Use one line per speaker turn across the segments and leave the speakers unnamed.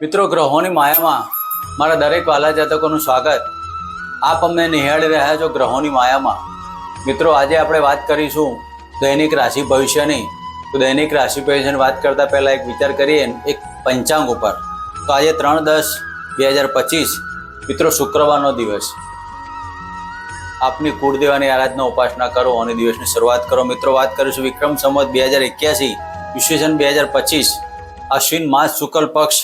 મિત્રો, ગ્રહોની માયામાં મારા દરેક વાલા જાતકોનું સ્વાગત. આપ અમને નિહાળી રહ્યા છો ગ્રહોની માયામાં. મિત્રો, આજે આપણે વાત કરીશું દૈનિક રાશિ ભવિષ્યની. તો દૈનિક રાશિ ભવિષ્યની વાત કરતા પહેલા એક વિચાર કરીએ એક પંચાંગ ઉપર. તો આજે 3/10/2025 મિત્રો શુક્રવારનો દિવસ. આપની કુળદેવાની આરાધના ઉપાસના કરો અને દિવસની શરૂઆત કરો. મિત્રો, વાત કરીશું વિક્રમ સંવત 2081 ઈસવીસન 2025 અશ્વિન માસ શુક્લ પક્ષ.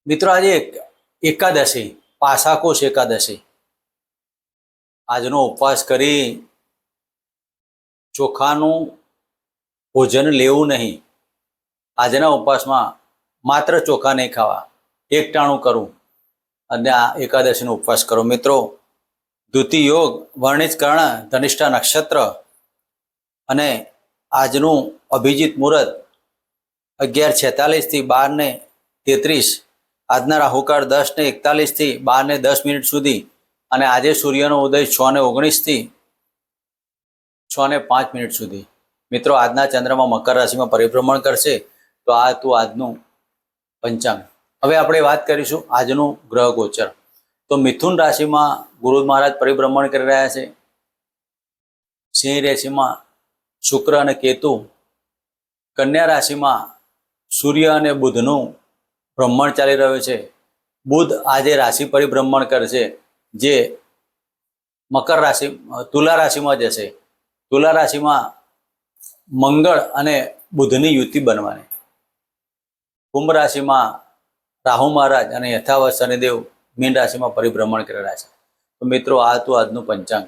મિત્રો, આજે એકાદશી, પાસાકોશ એકાદશી. આજનો ઉપવાસ કરી ચોખાનું ભોજન લેવું નહીં. આજના ઉપવાસમાં માત્ર ચોખા નહીં ખાવા, એકટાણું કરવું અને આ એકાદશીનો ઉપવાસ કરો. મિત્રો, દ્યુતિ યોગ, વર્ણિત કર્ણ, ધનિષ્ઠા નક્ષત્ર અને આજનું અભિજીત મુહૂર્ત 11:46 થી 12:33. આજના રાહુકાળ 10:41 થી 12:10 સુધી અને આજે સૂર્યનો ઉદય 6:19 થી 6:05 સુધી. મિત્રો, આજના ચંદ્રમાં મકર રાશિમાં પરિભ્રમણ કરશે. તો આ હતું આજનું પંચાંગ. હવે આપણે વાત કરીશું આજનું ગ્રહ ગોચર. તો મિથુન રાશિમાં ગુરુ મહારાજ પરિભ્રમણ કરી રહ્યા છે. સિંહ રાશિમાં શુક્ર અને કેતુ. કન્યા રાશિમાં સૂર્ય અને બુધનું ભ્રમણ ચાલી રહ્યું છે. બુધ આજે રાશિ પરિભ્રમણ કરશે, જે મકર રાશિ તુલા રાશિમાં જશે. તુલા રાશિમાં મંગળ અને બુધની યુતિ બનવાની. કુંભ રાશિમાં રાહુ મહારાજ અને યથાવત શનિદેવ મીન રાશિમાં પરિભ્રમણ કરી રહ્યા છે. તો મિત્રો, આ હતું આજનું પંચાંગ.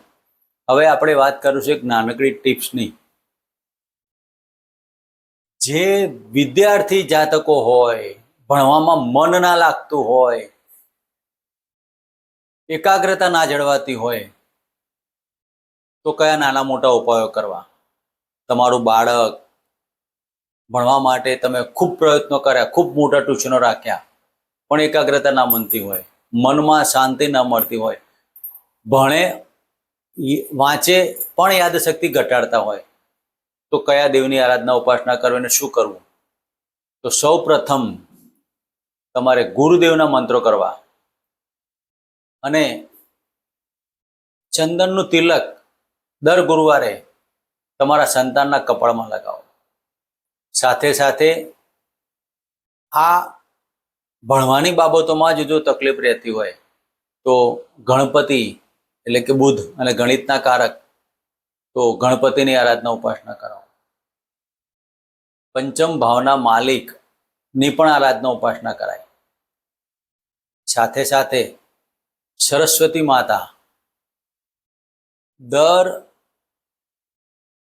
હવે આપણે વાત કરીશું એક નાનકડી ટિપ્સની. જે વિદ્યાર્થી જાતકો હોય, ભણવામાં મન ના લાગતું હોય, એકાગ્રતા ના જળવાતી હોય, તો કયા નાના મોટા ઉપાયો કરવા? તમારું બાળક ભણવા માટે તમે ખૂબ પ્રયત્નો કર્યા, ખૂબ મોટા ટ્યુશનો રાખ્યા, પણ એકાગ્રતા ના બનતી હોય, મનમાં શાંતિ ના મળતી હોય, ભણે વાંચે પણ યાદશક્તિ ઘટાડતા હોય, તો કયા દેવની આરાધના ઉપાસના કરવી અને શું કરવું? તો સૌ પ્રથમ તમારે ગુરુદેવના મંત્રો કરવા અને ચંદનનું તિલક દર ગુરુવારે તમારા સંતાનના કપાળમાં લગાવો. સાથે સાથે આ ભણવાની બાબતોમાં જ જો તકલીફ રહેતી હોય તો ગણપતિ એટલે કે બુધ અને ગણિતના કારક, તો ગણપતિની આરાધના ઉપાસના કરો. પંચમ ભાવના માલિકની પણ આરાધના ઉપાસના કરાય. સાથે સાથે સરસ્વતી માતા દર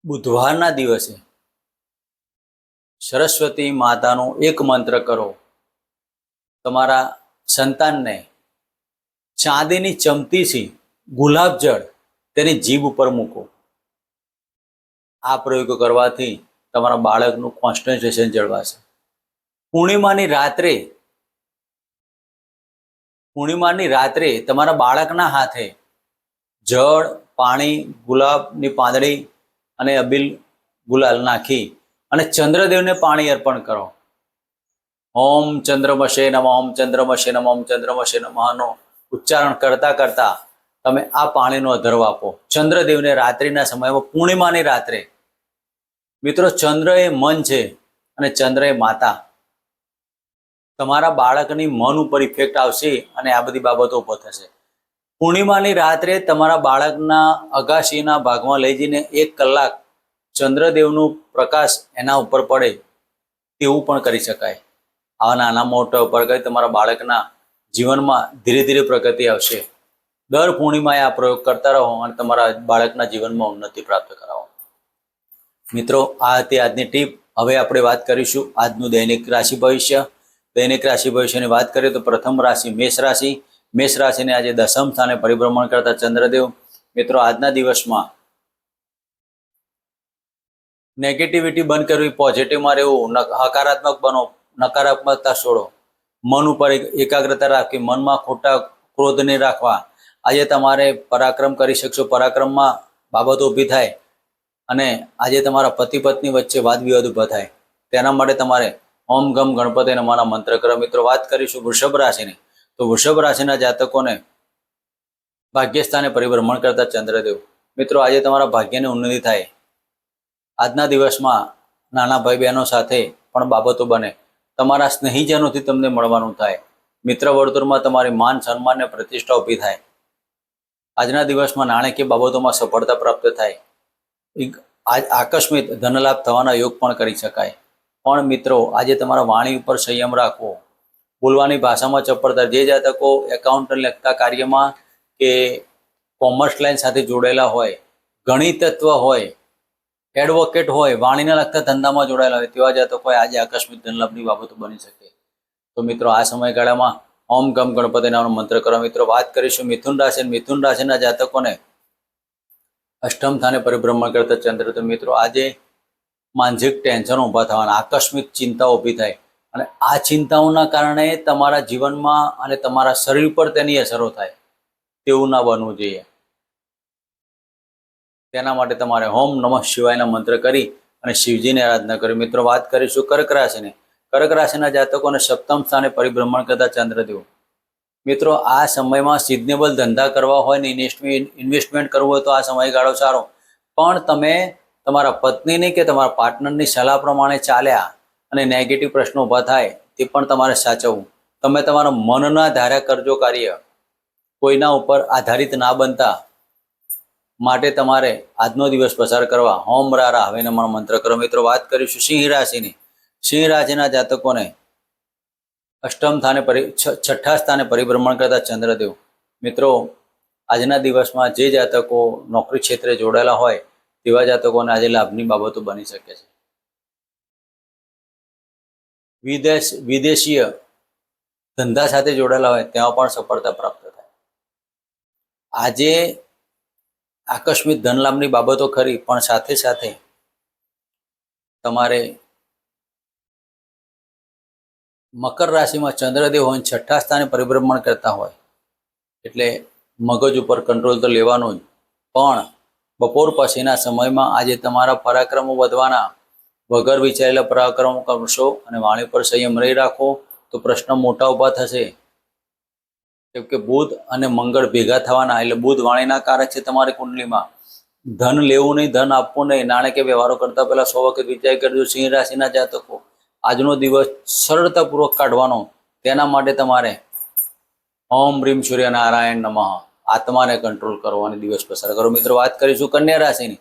બુધવારના દિવસે સરસ્વતી માતાનો એક મંત્ર કરો. તમારા સંતાનને ચાંદીની ચમચીથી ગુલાબજળ તેની જીભ ઉપર મૂકો. આ પ્રયોગો કરવાથી તમારા બાળકનું કોન્સન્ટ્રેશન જળવાશે. પૂર્ણિમાની રાત્રે તમારા બાળકના હાથે જળ, પાણી, ગુલાબની પાંદડી અને અબીલ ગુલાલ નાખી અને ચંદ્રદેવને પાણી અર્પણ કરો. ઓમ ચંદ્રમશે નમઃ, ઓમ ચંદ્રમશે નમઃ, ઓમ ચંદ્રમશે નમઃનો ઉચ્ચારણ કરતા કરતા તમે આ પાણીનો અધર્વ આપો ચંદ્રદેવને રાત્રિના સમયમાં, પૂર્ણિમાની રાત્રે. મિત્રો, ચંદ્ર એ મન છે અને ચંદ્ર એ માતા. તમારા બાળકની મન ઉપર ઇફેક્ટ આવશે અને આ બધી બાબતો ઉભો થશે. પૂર્ણિમાની રાત્રે તમારા બાળકના અગાશીના ભાગમાં લઈ જઈને 1 કલાક ચંદ્રદેવનું પ્રકાશ એના ઉપર પડે તેવું પણ કરી શકાય. આવા નાના મોટા ઉપર કરી તમારા બાળકના જીવનમાં ધીરે ધીરે પ્રગતિ આવશે. દર પૂર્ણિમાએ આ પ્રયોગ કરતા રહો અને તમારા બાળકના જીવનમાં ઉન્નતિ પ્રાપ્ત કરાવો. મિત્રો, આ હતી આજની ટીપ. હવે આપણે વાત કરીશું આજનું દૈનિક રાશિ ભવિષ્ય. દૈનિક રાશિ ભવિષ્યની વાત કરીએ તો પ્રથમ રાશિ મેષ રાશિ. મેષ રાશિને આજે 10મ સ્થાને પરિભ્રમણ કરતા ચંદ્રદેવ. મિત્રો, આજના દિવસમાં નેગેટિવિટી બંધ કરવી, પોઝિટિવમાં રહેવું, હકારાત્મક બનો, નકારાત્મકતા છોડો, મન ઉપર એકાગ્રતા રાખવી, મનમાં ખોટા ક્રોધ નહીં રાખવા. આજે તમારે પરાક્રમ કરી શકશો, પરાક્રમમાં બાબતો ઊભી થાય અને આજે તમારા પતિ પત્ની વચ્ચે વાદ વિવાદ ઊભા થાય. તેના માટે તમારે ઓમ ગમ ગણપતિ નમઃના મંત્ર કરો. મિત્રો વાત કરીશું વૃષભ રાશિની. તો વૃષભ રાશિના જાતકોને ભાગ્યસ્થાને પરિભ્રમણ કરતા ચંદ્રદેવ. મિત્રો આજે તમારા ભાગ્યની ઉન્નતિ થાય. આજના દિવસમાં નાના ભાઈ બહેનો સાથે પણ બાબતો બને. તમારા સ્નેહીજનોથી તમને મળવાનું થાય. મિત્ર વર્તુળમાં તમારી માન સન્માન અને પ્રતિષ્ઠા ઊભી થાય. આજના દિવસમાં નાણાકીય બાબતોમાં સફળતા પ્રાપ્ત થાય. આજ આકસ્મિક ધનલાભ થવાના યોગ પણ કરી શકાય. પણ મિત્રો આજે તમારા વાણી ઉપર સંયમ રાખવો, બોલવાની ભાષામાં ચપળતા. જે જાતકો એકાઉન્ટ લગતા કાર્યમાં કે કોમર્સ લાઈન સાથે જોડાયેલા હોય, ગણિતત્વ હોય, એડવોકેટ હોય, વાણીને લગતા ધંધામાં જોડાયેલા હોય, તેવા જાતકો આજે આકસ્મિક ધનલાભની બાબતો બની શકે. તો મિત્રો આ સમયગાળામાં ઓમ ગમ ગણપતિ નામનો મંત્ર કરો. મિત્રો વાત કરીશું મિથુન રાશિ. મિથુન રાશિના જાતકોને અષ્ટમ સ્થાને પરિભ્રમણ કરતા ચંદ્ર. તો મિત્રો આજે માનસિક ટેન્શન ઊભા થવાના, આકસ્મિક ચિંતાઓ ઊભી થાય અને આ ચિંતાઓના કારણે તમારા જીવનમાં અને તમારા શરીર પર તેની અસરો થાય. તેવું ના બનવું જોઈએ. તેના માટે તમારે ઓમ નમઃ શિવાયના મંત્ર કરી અને શિવજીની આરાધના કરી. મિત્રો વાત કરીશું કર્ક રાશિની. કર્ક રાશિના જાતકોને સપ્તમ સ્થાને પરિભ્રમણ કરતા ચંદ્રદેવ. મિત્રો આ સમયમાં સિઝનેબલ ધંધા કરવા હોય ને ઇન્વેસ્ટમેન્ટ કરવું હોય તો આ સમયગાળો સારો. પણ તમે તમારા પત્નીની કે તમારા પાર્ટનરની સલાહ પ્રમાણે ચાલ્યા અને નેગેટિવ પ્રશ્નો ઊભા થાય તે પણ તમારે સાચવવું. તમે તમારા મનના ધાર્યા કરજો કાર્ય. કોઈના ઉપર આધારિત ના બનતા માટે તમારે આજનો દિવસ પસાર કરવા ઓમ રારા હવે નમઃ મંત્ર કરો. મિત્રો વાત કરીશું સિંહ રાશિની. સિંહ રાશિના જાતકોને અષ્ટમ સ્થાને છઠ્ઠા સ્થાને પરિભ્રમણ કરતા ચંદ્રદેવ. મિત્રો આજના દિવસમાં જે જાતકો નોકરી ક્ષેત્રે જોડાયેલા હોય તેવા જાતકોને આજે લાભની બાબતો બની શકે છે. વિદેશીય ધંધા સાથે જોડાયેલા હોય તેમાં પણ સફળતા પ્રાપ્ત થાય. આજે આકસ્મિક ધનલાભની બાબતો ખરી, પણ સાથે સાથે તમારે મકર રાશિમાં ચંદ્રદેવ હોય, છઠ્ઠા સ્થાને પરિભ્રમણ કરતા હોય એટલે મગજ ઉપર કંટ્રોલ તો લેવાનું જ. પણ બપોર પછીના સમયમાં આજે તમારા પરાક્રમો વધવાના. વગર વિચારેલા પરાક્રમો કરશો અને વાણી પર સંયમ રહી રાખો તો પ્રશ્ન મોટા ઊભા થશે. કેમ કે બુધ અને મંગળ ભેગા થવાના, એટલે બુધ વાણીના કારક છે તમારી કુંડલીમાં. ધન લેવું નહીં, ધન આપવું નહીં. નાણાકીય વ્યવહારો કરતા પહેલા 100 વખત વિચાર કરજો. સિંહ રાશિના જાતકો આજનો દિવસ સરળતાપૂર્વક કાઢવાનો. તેના માટે તમારે ઓમ રીમ સૂર્ય નારાયણ નમઃ આત્માને કંટ્રોલ કરવાની દિવસ પસાર કરો. મિત્રો વાત કરીશું કન્યા રાશિની.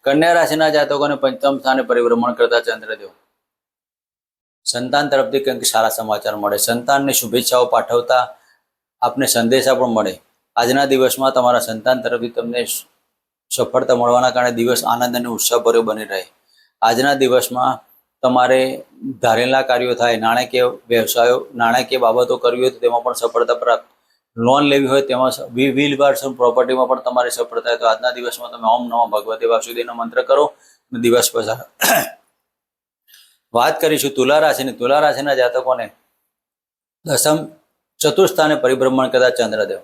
કન્યા રાશિના જાતકોને પંચમ સ્થાને પરિભ્રમણ કરતા ચંદ્રદેવ. સંતાન તરફથી કંઈક સારા સમાચાર મળે. સંતાનને શુભેચ્છાઓ પાઠવતા આપને સંદેશા પણ મળે. આજના દિવસમાં તમારા સંતાન તરફથી તમને સફળતા મળવાના કારણે દિવસ આનંદ અને ઉત્સાહભર્યો બની રહે. આજના દિવસમાં તમારે ધારેલા કાર્યો થાય. નાણાકીય વ્યવસાયો, નાણાકીય બાબતો કરવી હોય તો તેમાં પણ સફળતા પ્રાપ્ત. લોન લેવી હોય તેમાં વ્હીલ બાર્સ પ્રોપર્ટીમાં પણ તમારી સફળતા થાય. તો આજના દિવસમાં તમે ઓમ નમઃ ભગવતે વાસુદેવનો મંત્ર કરો અને દિવસ પસાર. વાત કરીશું તુલા રાશિની. તુલા રાશિના જાતકોને દસમ ચતુર્સ્થાને પરિભ્રમણ કરતા ચંદ્રદેવ.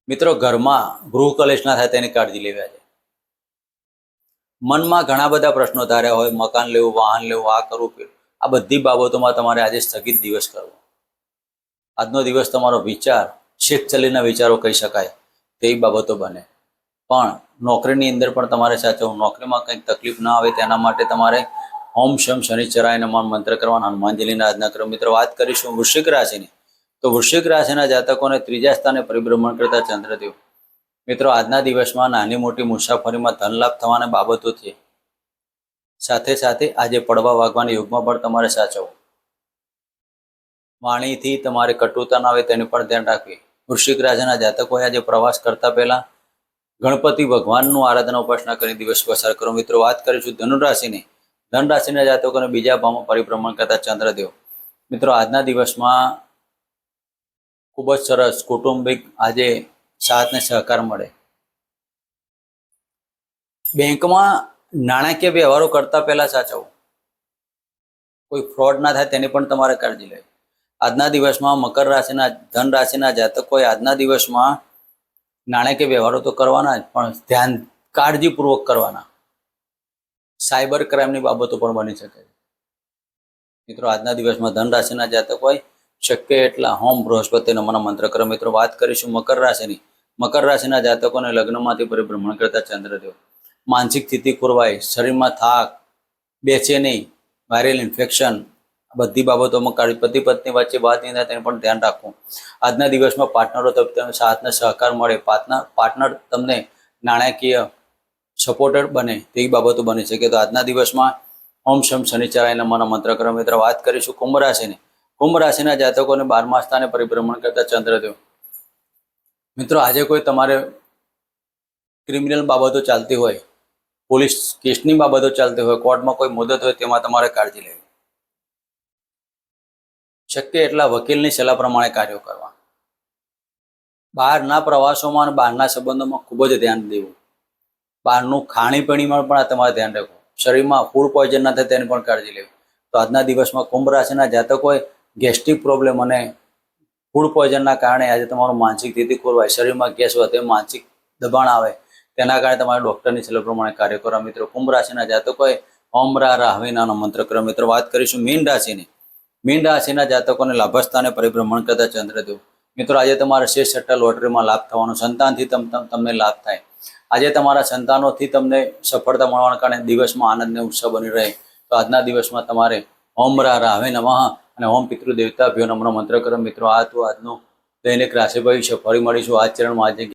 મિત્રો ઘરમાં ગૃહ કલેશ ના થાય તેની કાળજી લેવા છે. મનમાં ઘણા બધા પ્રશ્નો ધાર્યા હોય, મકાન લેવું, વાહન લેવું, આ કરવું, આ બધી બાબતોમાં તમારે આજે સ્થગિત દિવસ કરવો. આજનો દિવસ તમારો વિચાર શેખ ચલીના વિચારો કહી શકાય તેવી બાબતો બને. પણ નોકરીની અંદર પણ તમારે સાચવવું. નોકરીમાં કંઈક તકલીફ ના આવે તેના માટે તમારે ઓમ શમ શનિચરાય નમઃ મંત્ર કરવાના, હનુમાનજીની આજ્ઞા કરો. મિત્રો વાત કરીશું વૃશ્ચિક રાશિની. તો વૃશ્ચિક રાશિના જાતકોને ત્રીજા સ્થાને પરિભ્રમણ કરતા ચંદ્રદેવ. મિત્રો આજના દિવસમાં નાની મોટી મુસાફરીમાં ધનલાભ થવાના બાબતો છે. સાથે સાથે આજે પડવા વાગવાના યોગમાં પણ તમારે સાચવવું. વાણીથી તમારે કટુતા ના આવે તેનું પણ ધ્યાન રાખવી. વૃશ્ચિક રાશિના જાતકોએ આજે પ્રવાસ કરતા પહેલા ગણપતિ ભગવાનનું આરાધના ઉપાસના કરી દિવસ પસાર કરો. મિત્રો વાત કરીશું ધનુરાશિની. ધન રાશિના જાતકોને બીજા ભાવમાં પરિભ્રમણ કરતા ચંદ્રદેવ. મિત્રો આજના દિવસમાં ખૂબ જ સરસ કૌટુંબિક આજે સાથ ને સહકાર મળે. બેંકમાં નાણાકીય વ્યવહારો કરતા પહેલા સાચવવું. કોઈ ફ્રોડ ના થાય તેની પણ તમારે કાળજી લેવી. આજના દિવસમાં મકર રાશિના ધન રાશિના જાતકોએ આજના દિવસમાં નાણાકીય વ્યવહારો તો કરવાના જ, પણ ધ્યાન કાળજીપૂર્વક કરવાના. સાયબર ક્રાઇમની બાબતો પણ બની શકે છે. મિત્રો આજના દિવસમાં ધન રાશિના જાતક હોય શક્ય એટલા હોમ બૃહસ્પતિ નમઃ મંત્ર કરો. મિત્રો વાત કરીશું મકર રાશિની. મકર રાશિના જાતકોને લગ્નમાંથી પરિભ્રમણ કરતા ચંદ્રદેવ, માનસિક સ્થિતિ ખોરવાય, શરીરમાં થાક, બેચેની, વાયરલ ઇન્ફેક્શન, બધી બાબતોમાં પતિ પત્ની વચ્ચે વાત નહીં થાય તેનું પણ ધ્યાન રાખવું. આજના દિવસમાં પાર્ટનરો તરફથી સાથ અને સહકાર મળે, પાર્ટનર તમને નાણાકીય સપોર્ટર બને તેવી બાબતો બની શકે. તો આજના દિવસમાં ઓમ શમ શનિચરાય નમઃ મંત્ર કરો. મિત્ર વાત કરીશું કુંભ રાશિની. કુંભ રાશિના જાતકોને 12મા સ્થાને પરિભ્રમણ કરતા ચંદ્રદેવ. મિત્રો આજે કોઈ તમારે ક્રિમિનલ બાબતો ચાલતી હોય, પોલીસ કેસની બાબતો ચાલતી હોય, કોર્ટમાં કોઈ મુદત હોય તેમાં તમારે કાળજી લેવી. શક્ય એટલા વકીલની સલાહ પ્રમાણે કાર્યો કરવા. બહારના પ્રવાસોમાં અને બહારના સંબંધોમાં ખૂબ જ ધ્યાન દેવું. બહારનું ખાણીપીણીમાં પણ તમારે ધ્યાન રાખવું. શરીરમાં ફૂડ પોઈઝન ના થાય તેની પણ કાળજી લેવી. તો આજના દિવસમાં કુંભ રાશિના જાતકોએ ગેસ્ટ્રિક પ્રોબ્લેમ અને ફૂડ પોઈઝનના કારણે આજે તમારું માનસિક સ્થિતિ ખોરવાય, શરીરમાં ગેસ વધે, માનસિક દબાણ આવે, તેના કારણે તમારે ડૉક્ટરની સલાહ પ્રમાણે કાર્ય કરવા. મિત્રો કુંભ રાશિના જાતકોએ ઓમ રાહવેના મંત્ર કરો. મિત્રો વાત કરીશું મીન રાશિની. મીન રાશિના જાતકોને લાભસ્થાને પરિભ્રમણ કરતા ચંદ્રદેવ. મિત્રો આજે તમારા શેર સટ્ટા લોટરીમાં લાભ થવાનો, સંતાનથી તમને લાભ થાય. આજે તમારા સંતાનોથી તમને સફળતા મળવાના કારણે દિવસમાં આનંદ અને ઉત્સાહ બની રહે. તો આજના દિવસમાં તમારે ઓમ રાહવે નમઃ અને ઓમ પિતૃદેવતાભ્યો નમઃ મંત્ર કરો. મિત્રો આ તો આજનું દૈનિક રાશિ ભવિષ્ય. ફરી મળીશું આ ચરણમાં આજે